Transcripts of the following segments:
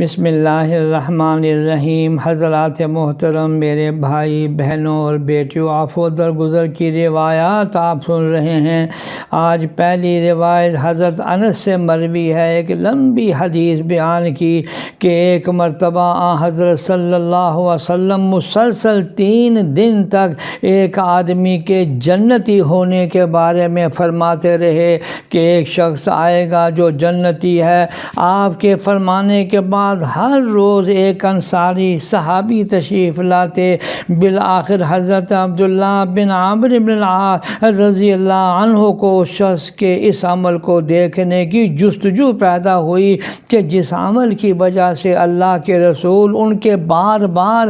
بسم اللہ الرحمن الرحیم۔ حضرات محترم، میرے بھائی بہنوں اور بیٹیوں، عفو درگزر کی روایات آپ سن رہے ہیں۔ آج پہلی روایت حضرت انس سے مروی ہے۔ ایک لمبی حدیث بیان کی کہ ایک مرتبہ حضرت صلی اللہ علیہ وسلم مسلسل 3 دن تک ایک آدمی کے جنتی ہونے کے بارے میں فرماتے رہے کہ ایک شخص آئے گا جو جنتی ہے۔ آپ کے فرمانے کے بعد ہر روز ایک انصاری صحابی تشریف لاتے۔ بالآخر حضرت عبداللہ بن عمرو بن العاص رضی اللہ عنہ کو اس شخص کے اس عمل کو دیکھنے کی جستجو پیدا ہوئی کہ جس عمل کی وجہ سے اللہ کے رسول ان کے بار بار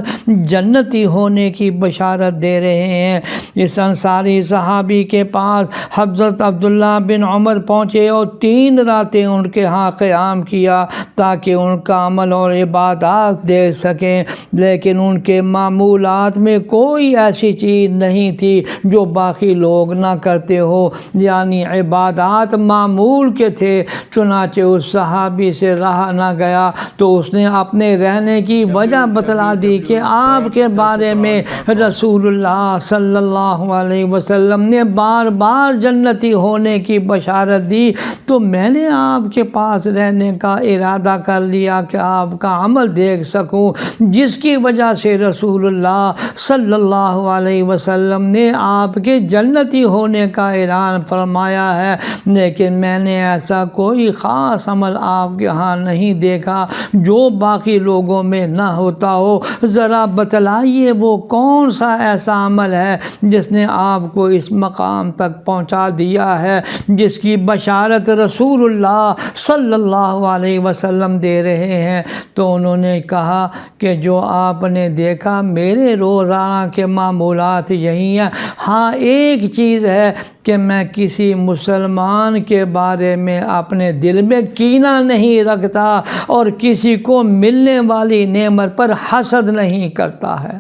جنتی ہونے کی بشارت دے رہے ہیں۔ اس انصاری صحابی کے پاس حضرت عبداللہ بن عمر پہنچے اور 3 راتیں ان کے ہاں قیام کیا تاکہ ان کا عمل اور عبادات دیکھ سکیں، لیکن ان کے معمولات میں کوئی ایسی چیز نہیں تھی جو باقی لوگ نہ کرتے ہو، یعنی عبادات معمول کے تھے۔ چنانچہ اس صحابی سے رہا نہ گیا تو اس نے اپنے رہنے کی وجہ بتلا دی کہ آپ کے بارے میں رسول اللہ صلی اللہ علیہ وسلم نے بار بار جنتی ہونے کی بشارت دی، تو میں نے آپ کے پاس رہنے کا ارادہ کر لیا کہ آپ کا عمل دیکھ سکوں، جس کی وجہ سے رسول اللہ صلی اللہ علیہ وسلم نے آپ کے جنتی ہونے کا اعلان فرمایا ہے، لیکن میں نے ایسا کوئی خاص عمل آپ کے ہاں نہیں دیکھا جو باقی لوگوں میں نہ ہوتا ہو۔ ذرا بتلائیے وہ کون سا ایسا عمل ہے جس نے آپ کو اس مقام تک پہنچا دیا ہے جس کی بشارت رسول اللہ صلی اللہ علیہ وسلم دے رہے ہیں؟ تو انہوں نے کہا کہ جو آپ نے دیکھا میرے روزانہ کے معمولات یہی ہیں، ہاں ایک چیز ہے کہ میں کسی مسلمان کے بارے میں اپنے دل میں کینہ نہیں رکھتا اور کسی کو ملنے والی نعمت پر حسد نہیں کرتا ہے۔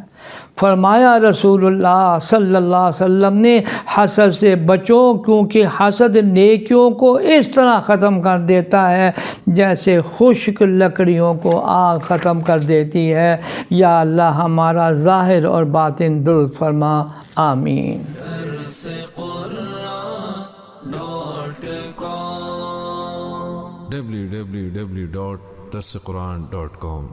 فرمایا رسول اللہ صلی اللہ علیہ وسلم نے حسد سے بچو، کیونکہ حسد نیکیوں کو اس طرح ختم کر دیتا ہے جیسے خشک لکڑیوں کو آگ ختم کر دیتی ہے۔ یا اللہ ہمارا ظاہر اور باطن درست فرما، آمین۔ www.darsequran.com